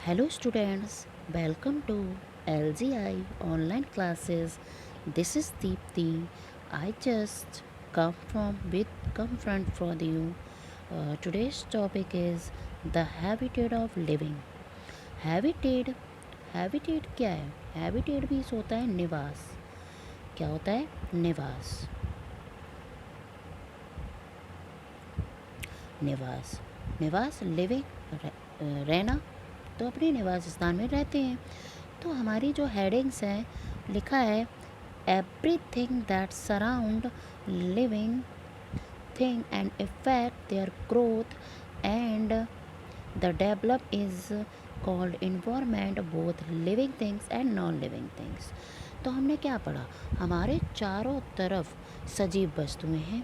Hello students, welcome to LGI online classes. This is Deepti. I just come front for you. Today's topic is the habitat of living. Habitat habitat क्या है? Habitat भी होता है निवास. क्या होता है? निवास. निवास निवास लिविंग रहना, तो अपने निवास स्थान में रहते हैं. तो हमारी जो हेडिंग्स हैं, लिखा है everything that surround living thing and effect their growth and the develop is called environment both living things and non living things. तो हमने क्या पढ़ा? हमारे चारों तरफ सजीव वस्तुएं हैं.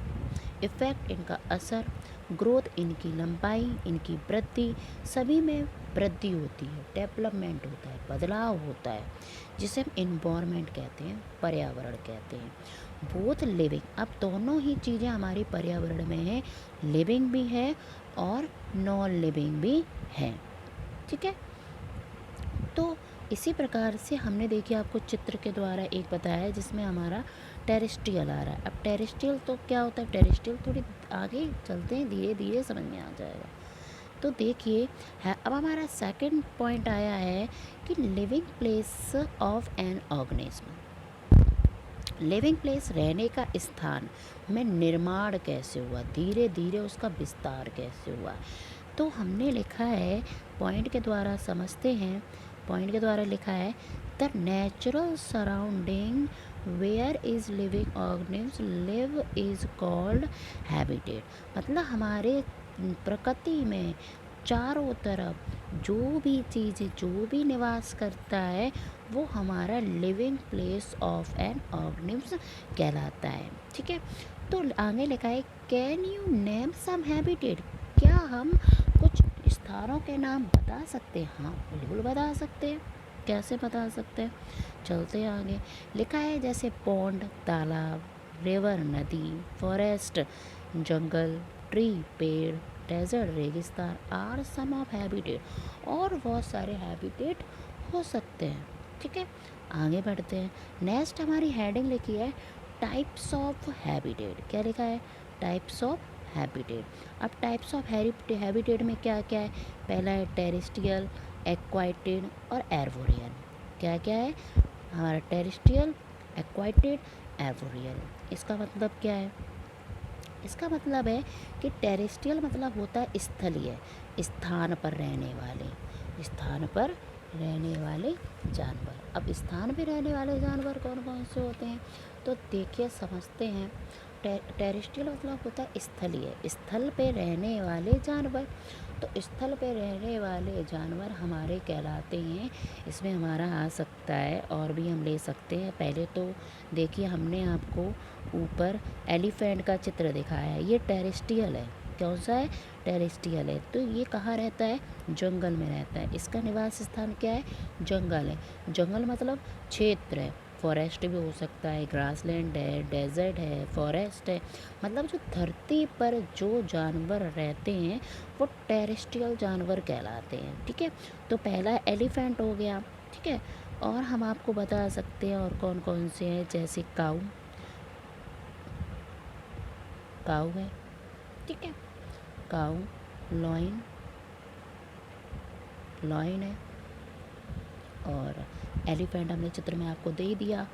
इफ़ेक्ट इनका असर, ग्रोथ इनकी लंबाई, इनकी वृद्धि, सभी में वृद्धि होती है, डेवलपमेंट होता है, बदलाव होता है, जिसे हम इन्वायरमेंट कहते हैं, पर्यावरण कहते हैं. बोथ लिविंग, अब दोनों ही चीज़ें हमारी पर्यावरण में हैं, लिविंग भी है और नॉन लिविंग भी है. ठीक है. तो इसी प्रकार से हमने देखिए आपको चित्र के द्वारा एक बताया जिसमें हमारा टेरेस्ट्रियल आ रहा है. अब टेरेस्ट्रियल तो क्या होता है? टेरेस्ट्रियल थोड़ी आगे चलते हैं, धीरे धीरे समझ में आ जाएगा. तो देखिए है, अब हमारा सेकंड पॉइंट आया है कि living place of an organism. Living place, रहने का स्थान में निर्माण कैसे हुआ, धीरे धीरे उसका विस्तार कैसे हुआ. तो हमने लिखा है, पॉइंट के द्वारा समझते हैं. पॉइंट के द्वारा लिखा है the natural surrounding where is living organism live is called habitat. मतलब हमारे प्रकृति में चारों तरफ जो भी चीज़, जो भी निवास करता है, वो हमारा living place of an organism कहलाता है. ठीक है. तो आगे लिखा है can you name some habitat. क्या हम कुछ स्थानों के नाम बता सकते हैं? हाँ, बिल्कुल बता सकते हैं. कैसे बता सकते हैं? चलते हैं आगे. लिखा है जैसे पॉन्ड तालाब, रिवर नदी, फॉरेस्ट जंगल, ट्री पेड़, डेजर्ट रेगिस्तान आर सम ऑफ हैबिटेट. और बहुत सारे हैबिटेट हो सकते हैं. ठीक है. आगे बढ़ते हैं. नेक्स्ट हमारी हेडिंग लिखी है टाइप्स ऑफ हैबिटेट. क्या लिखा है? Types of habitat. अब टाइप्स ऑफ हैबिटेट में क्या क्या है? पहला है टेरेस्ट्रियल, एक्वाइटेड और एर्बोरियल. क्या क्या है? हमारा टेरेस्ट्रियल, एक्वाइटेड, एर्बोरियल. इसका मतलब क्या है? इसका मतलब है कि टेरेस्ट्रियल मतलब होता है स्थलीय, स्थान पर रहने वाले, स्थान पर रहने वाले जानवर. अब स्थान पे रहने वाले जानवर कौन कौन से होते हैं? तो देखिए समझते हैं. टेरेस्ट्रियल मतलब होता है स्थलीय, स्थल पे रहने वाले जानवर. तो स्थल पे रहने वाले जानवर हमारे कहलाते हैं. इसमें हमारा आ सकता है और भी हम ले सकते हैं. पहले तो देखिए हमने आपको ऊपर एलिफेंट का चित्र दिखाया है, ये टेरेस्ट्रियल है. कौन सा है? टेरेस्ट्रियल है. तो ये कहाँ रहता है? जंगल में रहता है. इसका निवास स्थान क्या है? जंगल है. जंगल मतलब क्षेत्र है. फॉरेस्ट भी हो सकता है, ग्रासलैंड है, डेजर्ट है, फॉरेस्ट है. मतलब जो धरती पर जो जानवर रहते हैं वो टेरेस्ट्रियल जानवर कहलाते हैं. ठीक है. तो पहला एलिफेंट हो गया. ठीक है. और हम आपको बता सकते हैं और कौन कौन से हैं, जैसे काऊ. काऊ है. ठीक है. काऊ, लॉइन, लॉइन है. और एलिफेंट हमने चित्र में आपको दे दिया.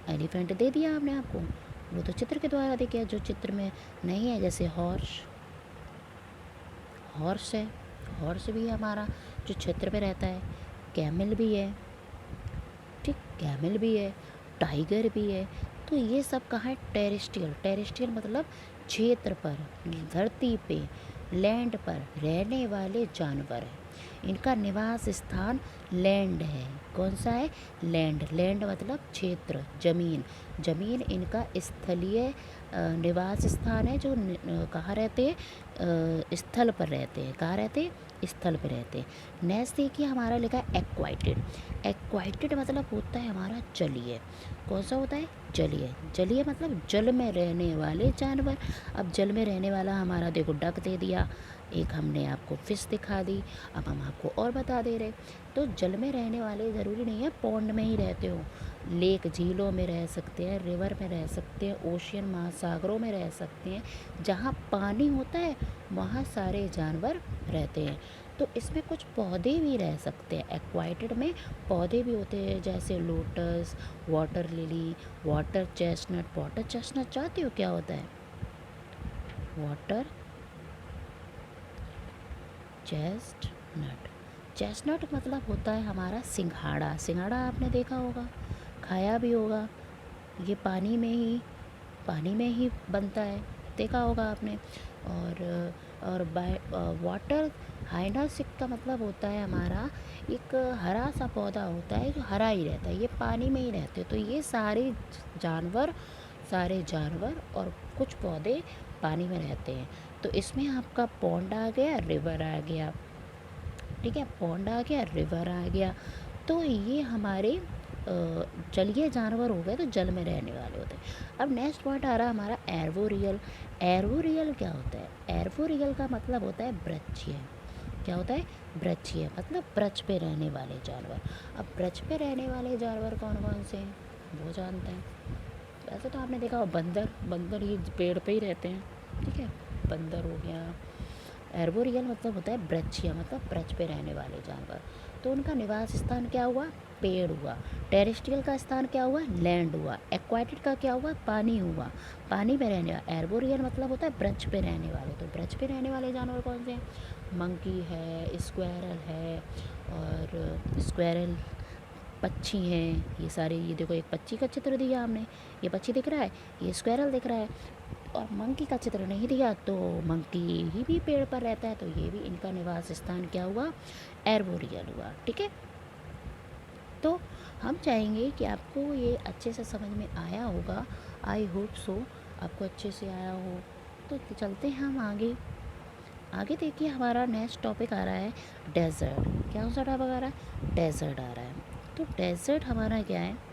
एलिफेंट दे दिया हमने आपको, वो तो चित्र के द्वारा देखिए. जो चित्र में नहीं है जैसे हॉर्स, हॉर्स है. हॉर्स भी हमारा जो क्षेत्र पे रहता है. कैमल भी है. ठीक, कैमल भी है. टाइगर भी है. तो ये सब कहाँ है? टेरेस्ट्रियल. टेरेस्ट्रियल मतलब क्षेत्र पर, धरती पे, लैंड पर रहने वाले जानवर हैं. इनका निवास स्थान लैंड है. कौन सा है? लैंड. लैंड मतलब क्षेत्र, जमीन. जमीन इनका स्थलीय निवास स्थान है. जो कहाँ रहते हैं? स्थल पर रहते हैं. कहाँ रहते हैं? स्थल पर रहते हैं. नेक्स्ट देखिए हमारा लिखा है एक्वाइटेड. एक्वाइटेड मतलब होता है हमारा जलीय. कौन सा होता है? जलीय. जलीय मतलब जल में रहने वाले जानवर. अब जल में रहने वाला हमारा देखो डक दे दिया, एक हमने आपको फ़िश दिखा दी, अब हम आपको और बता दे रहे। तो जल में रहने वाले ज़रूरी नहीं है पॉन्ड में ही रहते हो, लेक झीलों में रह सकते हैं, रिवर में रह सकते हैं, ओशियन महासागरों में रह सकते हैं। जहाँ पानी होता है वहाँ सारे जानवर रहते हैं। तो इसमें कुछ पौधे भी रह सकते हैं, एक्वाइटेड में पौधे भी होते हैं, जैसे lotus, water lily, water chestnut. Water chestnut जानते हो क्या होता है? वाटर चेस्टनट, चेस्टनट मतलब होता है हमारा सिंघाड़ा। सिंघाड़ा आपने देखा होगा, खाया भी होगा। ये पानी में ही बनता है, देखा होगा आपने। और वाटर हाइनासिक का मतलब होता है हमारा एक हरा सा पौधा होता है जो हरा ही रहता है, ये पानी में ही रहते हैं। तो ये जानवर सारे जानवर और कुछ पौधे पानी में रहते हैं। तो इसमें आपका पॉन्ड आ गया, रिवर आ गया, ठीक है, पॉन्ड आ गया, रिवर आ गया। तो ये हमारे जलीय जानवर हो गए, तो जल में रहने वाले होते हैं। अब नेक्स्ट पॉइंट आ रहा है हमारा एर्बोरियल। एर्बोरियल क्या होता है? एर्बोरियल का मतलब होता है वृक्षीय। क्या होता है? वृक्षीय मतलब वृक्ष पे रहने वाले जानवर। अब वृक्ष पे रहने वाले जानवर कौन कौन से हैं वो जानते हैं। वैसे तो आपने देखा हो बंदर, बंदर ये पेड़ पे ही रहते हैं, ठीक है, बंदर हो गया। एर्बोरियल मतलब होता है वृक्षीय मतलब वृक्ष पे रहने वाले जानवर। तो उनका निवास स्थान क्या हुआ? पेड़ हुआ। टेरेस्ट्रियल का स्थान क्या हुआ? लैंड हुआ। एक्वाटिक का क्या हुआ? पानी हुआ, पानी में रहने वाला। एर्बोरियल मतलब होता है वृक्ष पे रहने वाले। तो वृक्ष पे रहने वाले जानवर कौन से हैं? मंकी है, स्क्वायरल है, और स्क्वायरल पक्षी हैं ये सारे। ये देखो एक पक्षी का चित्र दिया हमने, ये पक्षी दिख रहा है, ये स्क्वायरल दिख रहा है। और मंकी का चित्र नहीं दिया तो मंकी ही भी पेड़ पर रहता है, तो ये भी इनका निवास स्थान क्या हुआ? एर्बोरियल हुआ, ठीक है। तो हम चाहेंगे कि आपको ये अच्छे से समझ में आया होगा, आई होप सो आपको अच्छे से आया हो। तो चलते हैं हम आगे। आगे देखिए हमारा नेक्स्ट टॉपिक आ रहा है डेजर्ट। क्या कौन सा टॉपिक आ रहा है? डेजर्ट आ रहा है। तो डेजर्ट हमारा क्या है?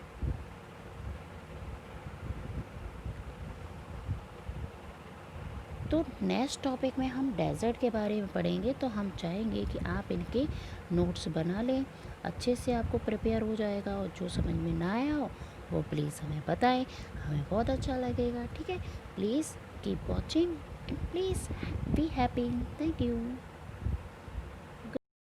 तो नेक्स्ट टॉपिक में हम डेजर्ट के बारे में पढ़ेंगे। तो हम चाहेंगे कि आप इनके नोट्स बना लें, अच्छे से आपको प्रिपेयर हो जाएगा। और जो समझ में ना आया हो वो प्लीज़ हमें बताएं, हमें बहुत अच्छा लगेगा, ठीक है। Please keep watching and please be happy. Thank you.